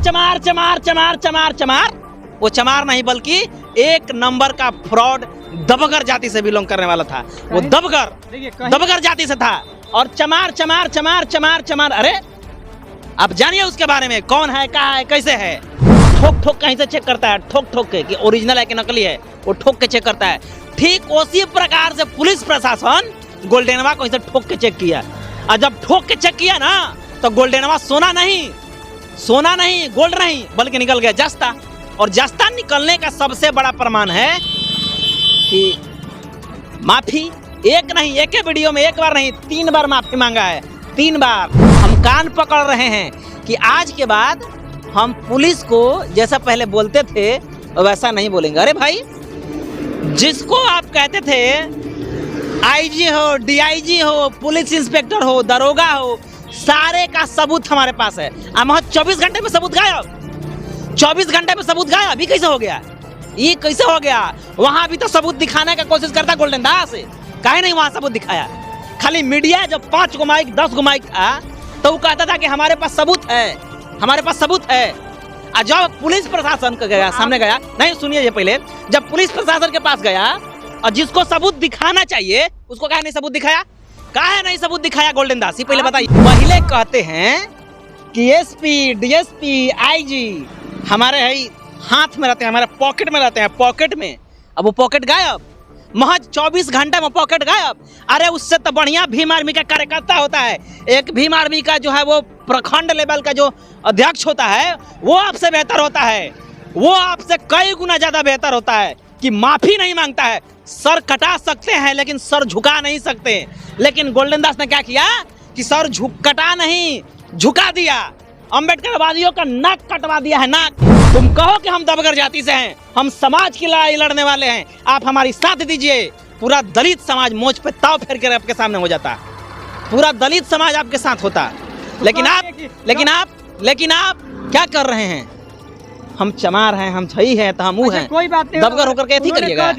चमार चमार चमार चमार चमार, वो चमार नहीं बल्कि एक नंबर का फ्रॉड दबगर जाति से बिलोंग करने वाला था। वो दबगर जाति से था और चमार चमार चमार चमार चमार। अरे आप जानिए उसके बारे में, कौन है, कहाँ है, कैसे है। ठोक ठोक कहीं से चेक करता है, ठोक ठोक के कि ओरिजिनल है कि नकली है, वो ठोक के चेक करता है। ठीक उसी प्रकार से पुलिस प्रशासन गोल्डनवा को इसे ठोक के चेक किया, और जब ठोक के चेक किया ना तो गोल्डनवा सोना नहीं गोल्ड नहीं बल्कि निकल गया जस्ता। और जस्ता निकलने का सबसे बड़ा प्रमाण है कि माफी एक नहीं, एक वीडियो में एक बार नहीं 3 बार माफी मांगा है, 3 बार। हम कान पकड़ रहे हैं कि आज के बाद हम पुलिस को जैसा पहले बोलते थे वैसा नहीं बोलेंगे। अरे भाई, जिसको आप कहते थे आईजी हो, डीआईजी हो, पुलिस इंस्पेक्टर हो, दरोगा हो, सारे का सबूत हमारे पास है। हम 24 घंटे में सबूत गायब, 24 घंटे में सबूत गायब। अभी कैसे हो गया, ये कैसे हो गया? वहां भी तो सबूत दिखाने का कोशिश करता गोल्डन दास, काहे नहीं वहां सबूत दिखाया? खाली मीडिया जब 5 गो माइक 10 गो माइक था तो वो कहता था कि हमारे पास सबूत है, हमारे पास सबूत है। और जब पुलिस प्रशासन का गया, सामने गया, नहीं सुनिए ये पहले, जब पुलिस प्रशासन के पास गया और जिसको सबूत दिखाना चाहिए उसको काहे नहीं सबूत दिखाया? काहे नहीं सबूत दिखाया गोल्डन दास, ये पहले बताइए। पहले कहते हैं कि एसपी, डीएसपी, आईजी हमारे हाथ में रहते हैं, हमारे पॉकेट में रहते हैं, पॉकेट में। अब वो पॉकेट गायब, महज 24 घंटे में पॉकेट गायब। अरे उससे तो बढ़िया भीम आर्मी का कार्यकर्ता होता है। एक भीम आर्मी का जो है वो प्रखंड लेवल का जो अध्यक्ष होता है वो आपसे बेहतर होता है, वो आपसे कई गुना ज्यादा बेहतर होता है कि माफी नहीं मांगता है। सर कटा सकते हैं लेकिन सर झुका नहीं सकते। लेकिन गोल्डन दास ने क्या किया कि सर कटा नहीं, झुका दिया। अम्बेडकरवादियों का नाक कटवा दिया है, नाक। तुम कहो कि हम दबगर जाति से हैं, हम समाज की लड़ाई लड़ने वाले हैं, आप हमारी साथ दीजिए। पूरा दलित समाज मोच पे ताव फेर के आपके सामने हो जाता, पूरा दलित समाज आपके साथ होता। लेकिन आप क्या कर रहे हैं? हम चमार हैं, हम छही हैं, तो हम वो हैं, कोई बात नहीं, दबगर होकर के ऐसी करिएगा।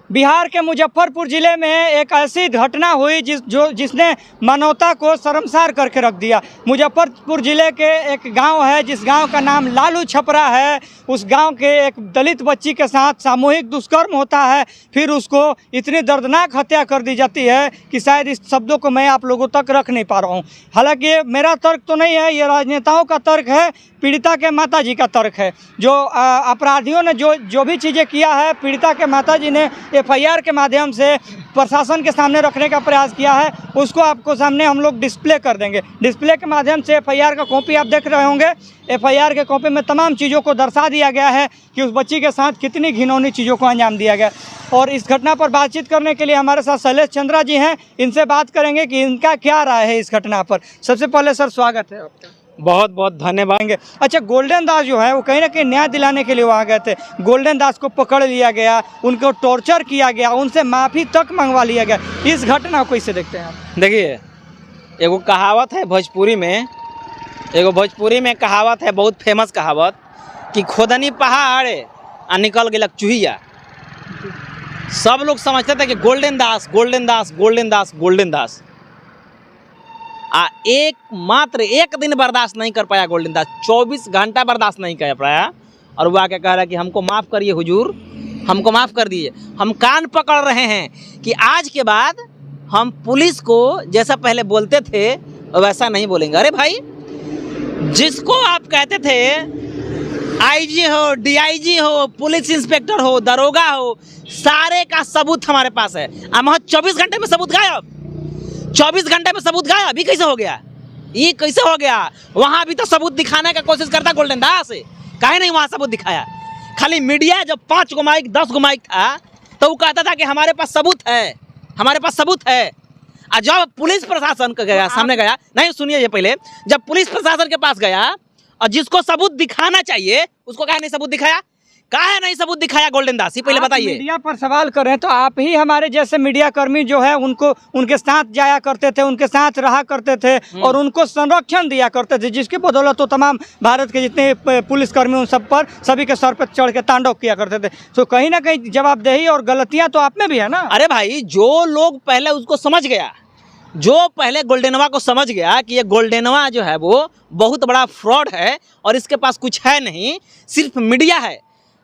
बिहार के मुजफ्फरपुर जिले में एक ऐसी घटना हुई जिसने मानवता को शर्मसार करके रख दिया। मुजफ्फरपुर जिले के एक गांव है जिस गांव का नाम लालू छपरा है। उस गांव के एक दलित बच्ची के साथ सामूहिक दुष्कर्म होता है, फिर उसको इतनी दर्दनाक हत्या कर दी जाती है कि शायद इस शब्दों को मैं आप लोगों तक रख नहीं पा रहा हूँ। हालांकि मेरा तर्क तो नहीं है, ये राजनेताओं का तर्क है, पीड़िता के माताजी का तर्क है। जो अपराधियों ने जो भी चीज़ें किया है, पीड़िता के माताजी ने एफआईआर के माध्यम से प्रशासन के सामने रखने का प्रयास किया है, उसको आपको सामने हम लोग डिस्प्ले कर देंगे। डिस्प्ले के माध्यम से एफआईआर का कॉपी आप देख रहे होंगे। एफआईआर के कॉपी में तमाम चीज़ों को दर्शा दिया गया है कि उस बच्ची के साथ कितनी घिनौनी चीज़ों को अंजाम दिया गया। और इस घटना पर बातचीत करने के लिए हमारे साथ शैलेश चंद्रा जी हैं, इनसे बात करेंगे कि इनका क्या राय है इस घटना पर। सबसे पहले सर स्वागत है आपका। बहुत बहुत धन्यवाद। अच्छा, गोल्डन दास जो है वो कहीं ना कहीं न्याय दिलाने के लिए वहाँ गए थे। गोल्डन दास को पकड़ लिया गया, उनको टॉर्चर किया गया, उनसे माफ़ी तक मंगवा लिया गया। इस घटना को कैसे देखते हैं आप? देखिए, एगो कहावत है भोजपुरी में कहावत है, बहुत फेमस कहावत, कि खोदनी पहाड़ आ निकल गया चूहिया। सब लोग समझते थे कि गोल्डन दास गोल्डन दास गोल्डन दास गोल्डन दास, एक दिन बर्दाश्त नहीं कर पाया गोल्डन दास, 24 घंटा बर्दाश्त नहीं कर पाया। और वो आके कह रहा है कि हमको माफ़ करिए हुजूर, हमको माफ़ कर दिए। हम कान पकड़ रहे हैं कि आज के बाद हम पुलिस को जैसा पहले बोलते थे वैसा नहीं बोलेंगे। अरे भाई, जिसको आप कहते थे आईजी हो, डीआईजी हो, पुलिस इंस्पेक्टर हो, दरोगा हो, सारे का सबूत हमारे पास है। हम 24 घंटे में सबूत गायब, 24 घंटे में सबूत गायब। अभी कैसे हो गया, ये कैसे हो गया? वहां भी तो सबूत दिखाने का कोशिश करता गोल्डन दास, काहे नहीं वहां सबूत दिखाया? खाली मीडिया जब 5 गो माइक 10 गो माइक था तो वो कहता था कि हमारे पास सबूत है, हमारे पास सबूत है। और जब पुलिस प्रशासन का गया, सामने गया, नहीं सुनिए ये पहले, जब पुलिस प्रशासन के पास गया और जिसको सबूत दिखाना चाहिए उसको काहे नहीं सबूत दिखाया? काहे नहीं सबूत दिखाया गोल्डन दास, ये पहले बताइए। मीडिया पर सवाल करें तो आप ही हमारे जैसे मीडिया कर्मी जो है उनको उनके साथ जाया करते थे, उनके साथ रहा करते थे और उनको संरक्षण दिया करते थे, जिसकी बदौलत तो तमाम भारत के जितने पुलिसकर्मी उन सब पर सभी के सर पर चढ़ के तांडव किया करते थे। तो कहीं ना कहीं जवाबदेही और गलतियां तो आप में भी है ना। अरे भाई, जो लोग पहले उसको समझ गया, जो पहले गोल्डनवा को समझ गया कि ये गोल्डनवा जो है वो बहुत बड़ा फ्रॉड है और इसके पास कुछ है नहीं, सिर्फ मीडिया है,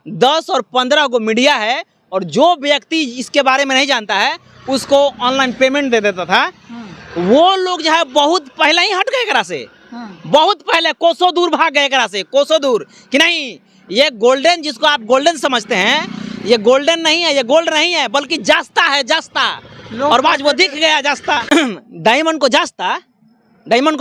10 और 15 को मीडिया है, और जो व्यक्ति इसके बारे में नहीं जानता है उसको ऑनलाइन पेमेंट दे देता था, वो लोग जो है बहुत पहले ही हट गए एकरा से, बहुत पहले कोसों दूर भाग गए एकरा से, कोसों दूर कि नहीं ये गोल्डन, जिसको आप गोल्डन समझते हैं, ये गोल्डन नहीं है, ये गोल्ड नहीं है, बल्कि जास्ता है, जास्ता। और आज वो दिख गया जास्ता। डायमंड को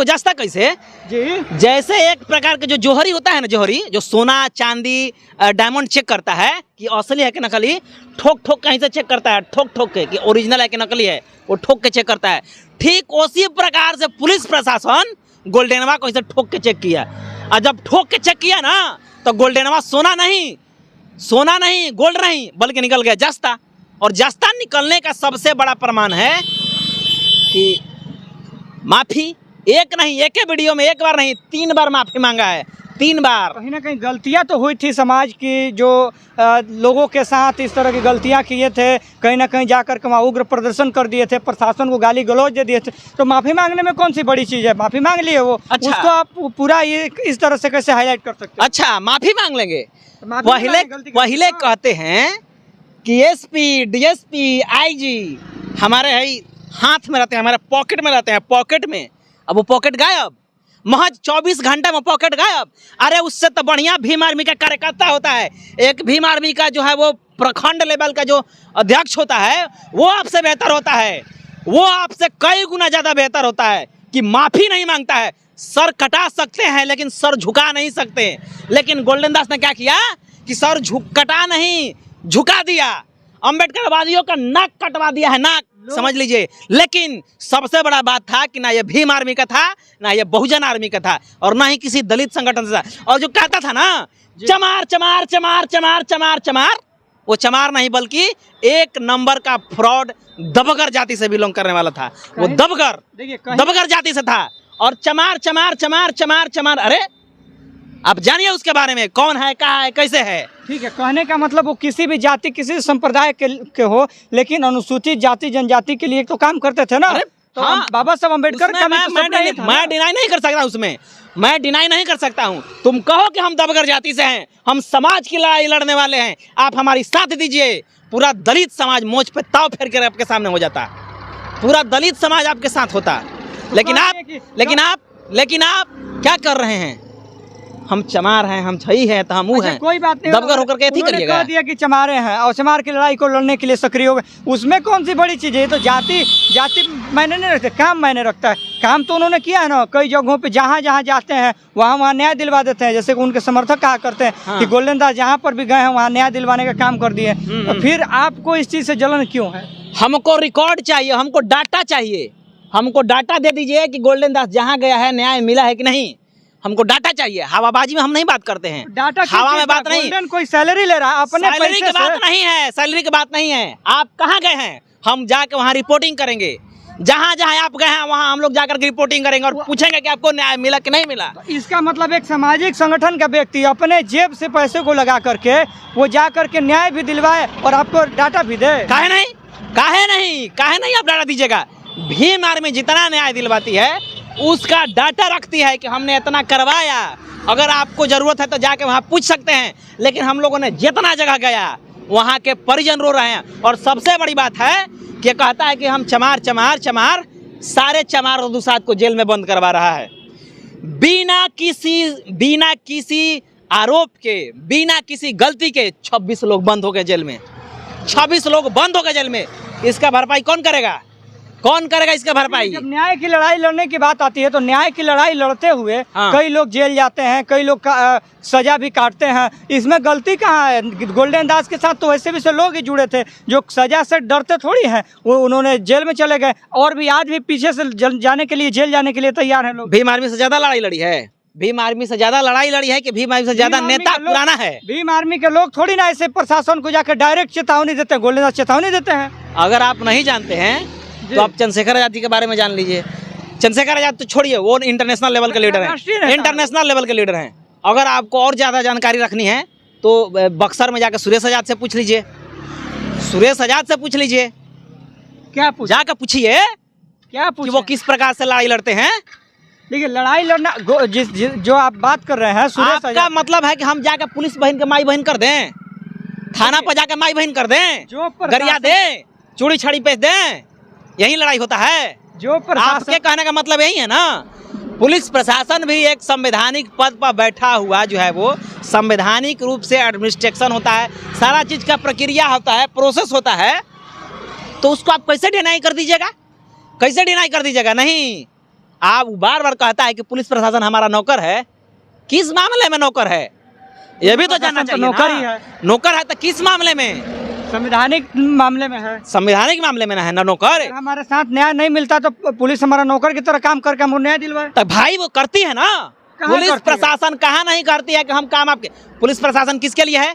जास्ता कैसे जी? जैसे एक प्रकार के जो जोहरी होता है ना, जोहरी जो सोना चांदी डायमंड चेक करता है कि असली है कि नकली, ठोक ठोक कहीं से चेक करता है, ठोक ठोक के कि ओरिजिनल है कि नकली है, वो ठोक के चेक करता है। ठीक उसी प्रकार से पुलिस प्रशासन गोल्डनवा को इसे ठोक के चेक किया, और जब ठोक के चेक किया ना तो गोल्डनवा सोना नहीं गोल्ड नहीं, बल्कि निकल गया जास्ता। और जास्ता निकलने का सबसे बड़ा प्रमाण है कि माफी, एक नहीं, एक ही वीडियो में एक बार नहीं 3 बार माफी मांगा है, 3 बार। कहीं ना कहीं गलतियां तो हुई थी समाज की, जो लोगों के साथ इस तरह की गलतियां किए थे, कहीं ना कहीं जाकर के वहाँ उग्र प्रदर्शन कर दिए थे, प्रशासन को गाली गलौज दे दिए थे, तो माफी मांगने में कौन सी बड़ी चीज है? माफी मांग लिए वो, अच्छा। उसको आप पूरा ये इस तरह से कैसे हाईलाइट कर सकते हैं? अच्छा, माफी मांग लेंगे। पहले कहते हैं कि एसपी, डीएसपी, आईजी हमारे हाथ में रहते हैं, हमारे पॉकेट में रहते हैं, पॉकेट में। अब वो पॉकेट गायब, महज 24 घंटे में पॉकेट गायब। अरे उससे तो बढ़िया भीम आर्मी का कार्यकर्ता होता है, एक भीम आर्मी का जो है वो प्रखंड लेवल का जो अध्यक्ष होता है, वो आपसे बेहतर होता है, वो आपसे कई गुना ज़्यादा बेहतर होता है कि माफ़ी नहीं मांगता है। सर कटा सकते हैं लेकिन सर झुका नहीं सकते। लेकिन गोल्डन दास ने क्या किया कि सर कटा नहीं, झुका दिया। अम्बेडकरवादियों का नाक कटवा दिया है, नाक, समझ लीजिए। लेकिन सबसे बड़ा बात था कि ना ये भीम आर्मी का था, ना ये बहुजन आर्मी का था, और ना ही किसी दलित संगठन से था। और जो कहता था ना चमार चमार चमार चमार चमार चमार, वो चमार नहीं बल्कि एक नंबर का फ्रॉड दबगर जाति से बिलोंग करने वाला था। वो दबगर जाति से था। और चमार चमार चमार चमार चमार, अरे आप जानिए उसके बारे में, कौन है, कहाँ है, कैसे है। ठीक है, कहने का मतलब वो किसी भी जाति, किसी संप्रदाय के हो, लेकिन अनुसूचित जाति जनजाति के लिए तो काम करते थे ना। तो हाँ, बाबा साहब अम्बेडकर का मैं डिनाई नहीं कर सकता, उसमें मैं डिनाई नहीं कर सकता हूँ। तुम कहो कि हम दबगर जाति से हैं, हम समाज की लड़ाई लड़ने वाले हैं, आप हमारी साथ दीजिए, पूरा दलित समाज मोच पे ताव फेर कर आपके सामने हो जाता, पूरा दलित समाज आपके साथ होता। लेकिन आप क्या कर रहे हैं? हम चमार हैं, हम छई हैं, तो हम हैं, कोई बात नहीं, दबगर होकर के करिएगा। कह दिया कि चमारे हैं और चमार की लड़ाई को लड़ने के लिए सक्रिय हो गए, उसमें कौन सी बड़ी चीज़ है? तो जाति मायने नहीं रखते, काम मायने रखता है। काम तो उन्होंने किया है ना, कई जगहों पे जहाँ जाते हैं वहाँ न्याय दिलवा देते हैं। जैसे कि उनके समर्थक कहा करते हैं हाँ। कि गोल्डन दास जहाँ पर भी गए हैं वहाँ न्याय दिलवाने का काम कर दिए। तो फिर आपको इस चीज़ से जलन क्यों है? हमको रिकॉर्ड चाहिए, हमको डाटा चाहिए, हमको डाटा दे दीजिए कि गोल्डन दास जहाँ गया है न्याय मिला है कि नहीं। हमको डाटा चाहिए, हवाबाजी में हम नहीं बात करते हैं। डाटा हवा में बात नहीं, कोई सैलरी ले रहा है अपने सैलरी की बात नहीं है, सैलरी की बात नहीं है। आप कहाँ गए हैं, हम जाके वहाँ रिपोर्टिंग करेंगे। जहाँ आप गए हैं वहाँ हम लोग जाकर रिपोर्टिंग करेंगे और पूछेंगे कि आपको न्याय मिला कि नहीं मिला। इसका मतलब एक सामाजिक संगठन का व्यक्ति अपने जेब से पैसे को लगा करके वो जा करके न्याय भी दिलवाए और आपको डाटा भी दे। काहे नहीं आप डाटा दीजिएगा। भीम आर्मी जितना न्याय दिलवाती है उसका डाटा रखती है कि हमने इतना करवाया। अगर आपको ज़रूरत है तो जाके वहाँ पूछ सकते हैं। लेकिन हम लोगों ने जितना जगह गया वहाँ के परिजन रो रहे हैं। और सबसे बड़ी बात है कि कहता है कि हम चमार चमार चमार, सारे चमार और दुसाद को जेल में बंद करवा रहा है बिना किसी आरोप के, बिना किसी गलती के। 26 लोग बंद हो गए जेल में, 26 लोग बंद हो गए जेल में। इसका भरपाई कौन करेगा इसका भरपाई? जब न्याय की लड़ाई लड़ने की बात आती है तो न्याय की लड़ाई लड़ते हुए हाँ। कई लोग जेल जाते हैं, कई लोग सजा भी काटते हैं। इसमें गलती कहाँ है? गोल्डन दास के साथ तो वैसे भी से लोग ही जुड़े थे जो सजा से डरते थोड़ी हैं, वो उन्होंने जेल में चले गए और भी आज भी पीछे से जाने के लिए, जेल जाने के लिए तैयार हैं लोग। भीम आर्मी से ज्यादा लड़ाई लड़ी है, भीम आर्मी से ज्यादा लड़ाई लड़ी है कि भीम आर्मी से ज्यादा नेता पुराना है? भीम आर्मी के लोग थोड़ी ना ऐसे प्रशासन को जाकर डायरेक्ट चेतावनी देते हैं, गोल्डन दास चेतावनी देते हैं। अगर आप नहीं जानते हैं तो आप चंद्रशेखर आजाद के बारे में जान लीजिए। चंद्रशेखर आजाद तो छोड़िए, वो इंटरनेशनल लेवल के लीडर हैं, इंटरनेशनल लेवल के लीडर हैं। अगर आपको और ज़्यादा जानकारी रखनी है तो बक्सर में जाकर सुरेश आजाद से पूछ लीजिए, क्या जाकर पूछिए। क्या कि वो किस प्रकार से लड़ाई लड़ते हैं। देखिए, लड़ाई लड़ना जो आप बात कर रहे हैं सुरेश आपका मतलब है कि हम जाकर पुलिस बहन के माई बहन कर दें, थाना पर जाकर माई बहन कर दें, जो गरिया दें, चूड़ी छड़ी पेश दें, यही लड़ाई होता है। जो आपके कहने का मतलब यही है ना। पुलिस प्रशासन भी एक संवैधानिक पद पर बैठा हुआ जो है वो संवैधानिक रूप से एडमिनिस्ट्रेशन होता है, सारा चीज का प्रक्रिया होता है, प्रोसेस होता है, तो उसको आप कैसे डिनाई कर दीजिएगा, कैसे डिनाई कर दीजिएगा। नहीं, आप बार बार कहता है कि पुलिस प्रशासन हमारा नौकर है। किस मामले में नौकर है, ये भी तो जानना चाहिए। नौकर ही है। नौकर है तो किस मामले में? संवैधानिक मामले में है। संवैधानिक मामले में है ना नौकर। हमारे साथ न्याय नहीं मिलता तो पुलिस हमारा नौकर की तरह काम करके हमको न्याय दिलवाए। तो भाई वो करती है ना, पुलिस प्रशासन कहाँ नहीं करती है कि हम काम आपके। पुलिस प्रशासन किसके लिए है?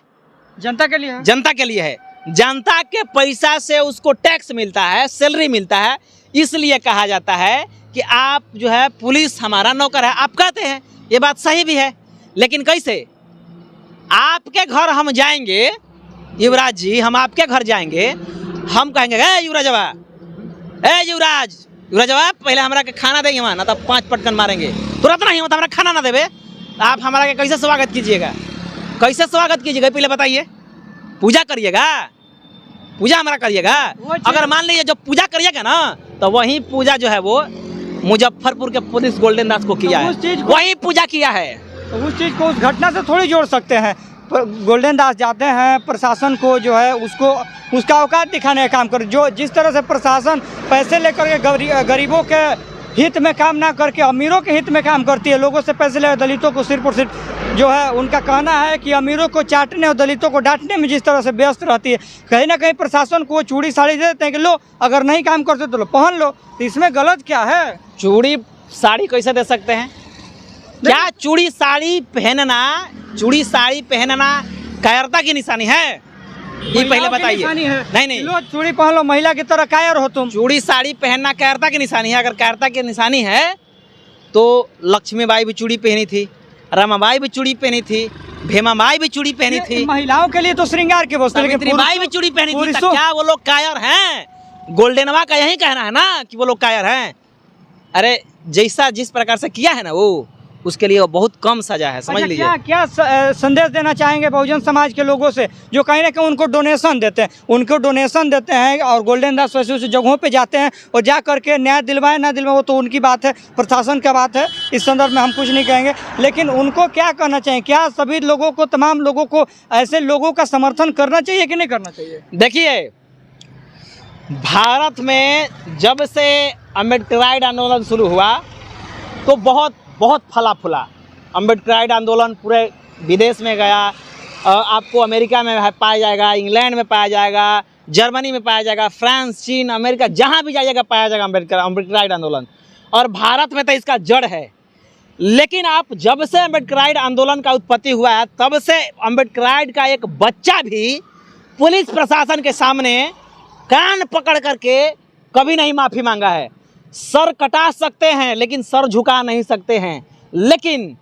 जनता के लिए है। जनता के लिए है। जनता के पैसा से उसको टैक्स मिलता है, सैलरी मिलता है, इसलिए कहा जाता है कि आप जो है पुलिस हमारा नौकर है। आप कहते हैं, ये बात सही भी है, लेकिन कैसे? आपके घर हम जाएंगे युवराज जी, हम आपके घर जाएंगे, हम कहेंगे युवराजवा, युवराजवा पहले हमारा के खाना देंगे वहाँ, ना तो 5 पटकन मारेंगे। तुरंत नहीं होता, हमारा खाना ना देवे, आप हमारा के कैसे स्वागत कीजिएगा? कैसे स्वागत कीजिएगा पहले बताइए। पूजा करिएगा, पूजा हमारा करिएगा। अगर मान लीजिए जो पूजा करिएगा ना, तो वही पूजा जो है वो मुजफ्फरपुर के पुलिस गोल्डन दास को किया है, वही पूजा किया है। तो उस चीज को उस घटना से थोड़ी जोड़ सकते हैं। गोल्डन दास जाते हैं, प्रशासन को जो है उसको उसका औकात दिखाने का काम कर, जो जिस तरह से प्रशासन पैसे लेकर के गरीबों के हित में काम ना करके अमीरों के हित में काम करती है, लोगों से पैसे लेकर दलितों को सिर्फ और सिर्फ जो है उनका कहना है कि अमीरों को चाटने और दलितों को डांटने में जिस तरह से व्यस्त रहती है, कहीं ना कहीं प्रशासन को चूड़ी साड़ी दे देते हैं कि लो, अगर नहीं काम करते तो लो पहन लो। तो इसमें गलत क्या है? चूड़ी साड़ी कैसे दे सकते हैं? क्या चूड़ी साड़ी पहनना, चूड़ी साड़ी पहनना कायरता की निशानी है? ये पहले बताइए। नहीं, लो चूड़ी पहन लो, महिला की तरह कायर हो तुम। चूड़ी साड़ी पहनना कायरता की निशानी है? अगर कायरता की निशानी है तो लक्ष्मीबाई भी चूड़ी पहनी थी, रमाबाई भी चूड़ी पहनी थी, भेमाबाई भी चूड़ी पहनी थी। महिलाओं के लिए तो श्रृंगार की वस्तु, लेकिन बाई भी चूड़ी पहनी थी। क्या वो लोग कायर हैं? गोल्डनवा का यही कहना है ना कि वो लोग कायर हैं। अरे जैसा जिस प्रकार से किया है ना वो, उसके लिए वो बहुत कम सजा है, समझ लीजिए। क्या संदेश देना चाहेंगे बहुजन समाज के लोगों से जो कहीं ना कहीं उनको डोनेशन देते हैं और गोल्डन दास वैसे उस जगहों पे जाते हैं और जा करके न्याय दिलवाए ना दिलवाए वो तो उनकी बात है, प्रशासन का बात है, इस संदर्भ में हम कुछ नहीं कहेंगे। लेकिन उनको क्या कहना चाहिए? क्या सभी लोगों को, तमाम लोगों को ऐसे लोगों का समर्थन करना चाहिए कि नहीं करना चाहिए? देखिए, भारत में जब से अम्बेडकराइड आंदोलन शुरू हुआ तो बहुत फला फूला अम्बेडकराइड आंदोलन पूरे विदेश में गया। आपको अमेरिका में पाया जाएगा, इंग्लैंड में पाया जाएगा, जर्मनी में पाया जाएगा, फ्रांस, चीन, अमेरिका, जहाँ भी जाइएगा पाया जाएगा अम्बेडकराइड आंदोलन। और भारत में तो इसका जड़ है। लेकिन आप जब से अम्बेडकराइड आंदोलन का उत्पत्ति हुआ है तब से अम्बेडकराइड का एक बच्चा भी पुलिस प्रशासन के सामने कान पकड़ करके कभी नहीं माफ़ी मांगा है। सर कटा सकते हैं लेकिन सर झुका नहीं सकते हैं। लेकिन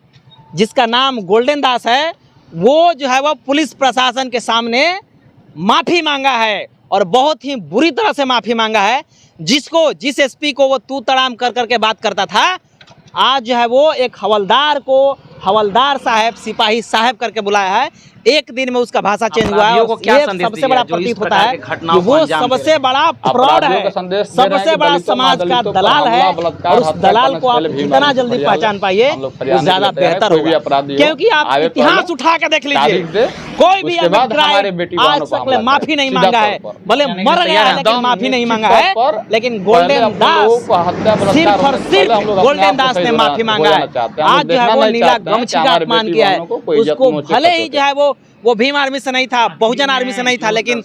जिसका नाम गोल्डन दास है वो जो है वो पुलिस प्रशासन के सामने माफ़ी मांगा है और बहुत ही बुरी तरह से माफ़ी मांगा है। जिस एसपी को वो तू तड़ाम कर करके बात करता था, आज जो है वो एक हवलदार को हवलदार साहब, सिपाही साहब करके बुलाया है। एक दिन में उसका भाषा चेंज हुआ है। सबसे बड़ा प्रतीक होता है कि वो सबसे बड़ा फ्रॉड है, सबसे बड़ा समाज का दलाल है। और उस दलाल को आप जितना जल्दी पहचान पाइए वो ज्यादा बेहतर होगा। क्योंकि आप इतिहास उठा के देख लीजिए, कोई भी आज तक माफी नहीं मांगा है, भले मर गया है लेकिन माफी नहीं मांगा है। लेकिन गोल्डन दास, सिर्फ और सिर्फ गोल्डन दास ने माफी मांगा है। आज जो है वो नीला गमछी का अपमान किया है। उसको भले ही जो है वो भीम आर्मी से नहीं था, बहुजन आर्मी से नहीं था, लेकिन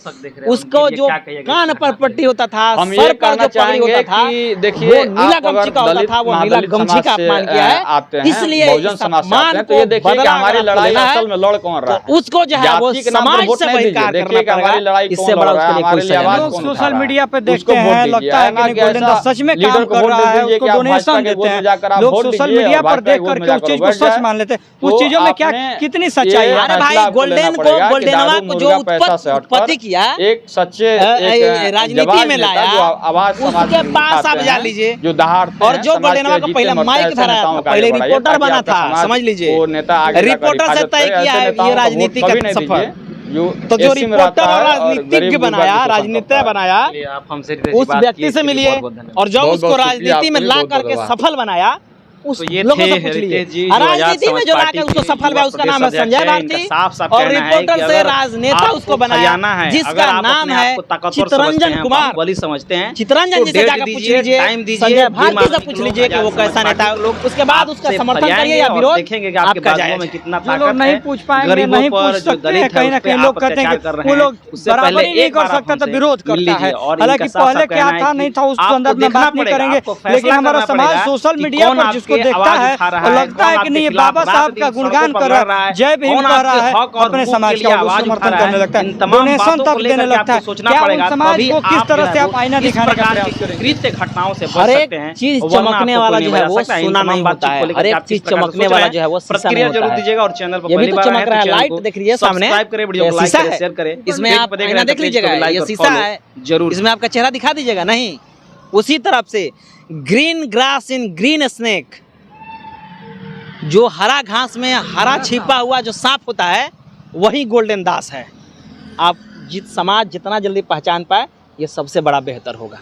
उसको जो कान पर पट्टी होता था, सर पर जो पगड़ी होता था, वो नीला गमछी का होता था, वो नीला गमछी का अपमान किया है। इसलिए इस अपमान को बदला हमारी लड़ाई असल में लड़ कौन रहा है, उसको जो है वो समाज से बहिष्कार करना पड़ेगा। इससे बड़ा उसके लिए कोई सजा नहीं। लोग सोशल मीडिया पे देखते हैं, लगता है कि गोल्डन दास सच में काम कर रहा है, उसको डोनेशन देते हैं। लोग सोशल मीडिया पर देख करके उस चीज को सच मान लेते हैं। उस चीजों में क्या कितनी सच्चाई है? अरे भाई, गोल्डन गोल्डन को पड़ेगा कि गोल्डनवा दारू को जो मुर्गा पैसा से हटकर उत्पत्ति किया एक सच्चे राजनीति जवाब में नेता लाया, जो आवाज समाज उसके की पास उठाते आप जा हैं, लीजिए। जो दहाड़ते और हैं, जो समाज गोल्डनवा के को जीते पहले मरते माइक ऐसे धराया नेताओं था, का पहले आगे बढ़ाइए, रिपोर्टर ताकि बना आपका था, समाज समझ लीजिए। वो नेता आगे जाकर रिपोर्टर से हिफाजत तय करे, किया ऐसे है नेताओं ये को वोट राजनीति कभी का नहीं सफर। दीजिए, जो तो जो एसी में रहता रिपोर्टर और है और राजनीतिज्ञ गरीब गुरबा बनाया, की शोषण राजनीतिज्ञ करता है। बनाया, आप हमसे उस व्यक्ति से मिलिए और जो बहुत उसको बहुत राजनीति शुक्रिया, में आपको भी ला बहुत करके बहुत सफल बनाया, उस तो ये लोगों थे से पूछ लीजिए। हेरिटेज जी, और जो आजाद राजनीति में समाज जो ला पार्टी कर उसको के सफल हुआ, उसका नाम है प्रदेश संजय अध्यक्ष हैं। भारती। इनका साफ और कहना है रिपोर्टर कि से अगर राजनेता आपको उसको बनाया, खजाना है, अगर जिसका आप नाम अपने है आप को ताकतवर चितरंजन समझते हैं, कुमार। बाहुबली समझते हैं, चितरंजन तो जी से डेट जाकर पूछ दीजिए, लीजिए, टाइम दीजिए, संजय भारती बीमार से पूछ लीजिए कि वो लोग कैसा नेता है। लोग उसके बाद उसका आपसे समर्थन करिए फरियाएंगे या और विरोध देखेंगे कि आपके आपका बाजुओं जायज में है। कितना जो लोग ताकत नहीं है। पूछ पाएंगे, गरीबों नहीं पर पूछ जो सकते दलित हैं, कहीं ना है, उस पे कहीं लोग आप कहते हैं अत्याचार कर कि रहे वो हैं। लोग उससे बराबरी पहले नहीं एक कर बार आप सकता तो हमसे विरोध मिल करता है। लीजिए और हालांकि इनका साफ पहले साफ क्या कहना है था कि नहीं था, उस आपको संदर्भ में देखना बात नहीं पड़ेगा, करेंगे। आपको फैसला लेकिन हमारा करना समाज पड़ेगा सोशल कि मीडिया कौन पर आपके जिसको देखता आवाज है उठा रहा और है, लगता कौन है कि आपके नहीं ये खिलाफ बाबा रात साहब दिन का सड़कों गुणगान पर कर लड़ रहा रहा है, है, जय भीम कौन कर रहा आपके है, हक और अपने हुकूक समाज के का लिए वो आवाज उठा समर्थन रहा करने है। लगता इन है, तमाम डोनेशन बातों तक को देने लेकर के लगता आपको है। सोचना क्या पड़ेगा, उन समाज तभी को किस आप तरह जो से है आप आईना इस दिखाने का प्रकार प्रयास की करेंगे? कृत्य घटनाओं से बच हर एक सकते हैं। चीज वरना चमकने आपको वाला कोई जो नहीं है बचा वो सकता है। इन सोना तमाम नहीं बातचीत होता को है। लेकर हर के एक आप किस चीज प्रकार से चमकने सोच वाला रहे हैं, जो है वो शीशा नहीं प्रतिक्रिया होता जरूर है। दीजिएगा और चैनल पर ये भी पहली तो बार आए चमक रहा तो है, चैनल लाइट को देख रही है सामने, सब्सक्राइब करें, वीडियो ये को लाइक शीशा करें, है। शेयर करें। इसमें देख आप पे देख आईना रहे हैं देख तो पेज को लीजिएगा, भी लाइक ये और शीशा फॉलो है, जरूर। इसमें आपका चेहरा दिखा दीजिएगा नहीं। उसी तरफ से ग्रीन ग्रास इन ग्रीन स्नेक, जो हरा घास में हरा छिपा हुआ जो सांप होता है वही गोल्डन दास है। आप समाज जितना जल्दी पहचान पाए ये सबसे बड़ा बेहतर होगा।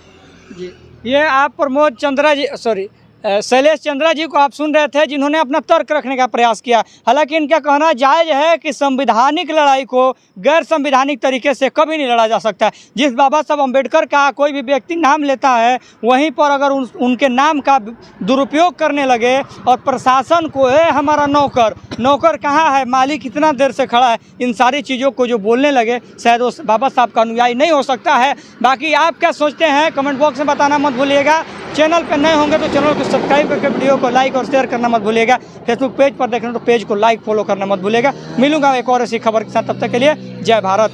जी, ये आप प्रमोद चंद्रा जी, सॉरी शैलेश चंद्रा जी को आप सुन रहे थे, जिन्होंने अपना तर्क रखने का प्रयास किया। हालांकि इनका कहना जायज़ है कि संवैधानिक लड़ाई को गैर संवैधानिक तरीके से कभी नहीं लड़ा जा सकता। जिस बाबा साहब अम्बेडकर का कोई भी व्यक्ति नाम लेता है, वहीं पर अगर उनके नाम का दुरुपयोग करने लगे और प्रशासन को हमारा नौकर नौकर कहाँ है, मालिक कितना देर से खड़ा है, इन सारी चीज़ों को जो बोलने लगे, शायद उस बाबा साहब का अनुयायी नहीं हो सकता है। बाकी आप क्या सोचते हैं कमेंट बॉक्स में बताना मत भूलिएगा। चैनल पर नए होंगे तो चैनल को सब्सक्राइब करके वीडियो को लाइक और शेयर करना मत भूलिएगा। फेसबुक पेज पर देख रहे हो तो पेज को लाइक फॉलो करना मत भूलिएगा। मिलूंगा एक और ऐसी खबर के साथ, तब तक के लिए जय भारत।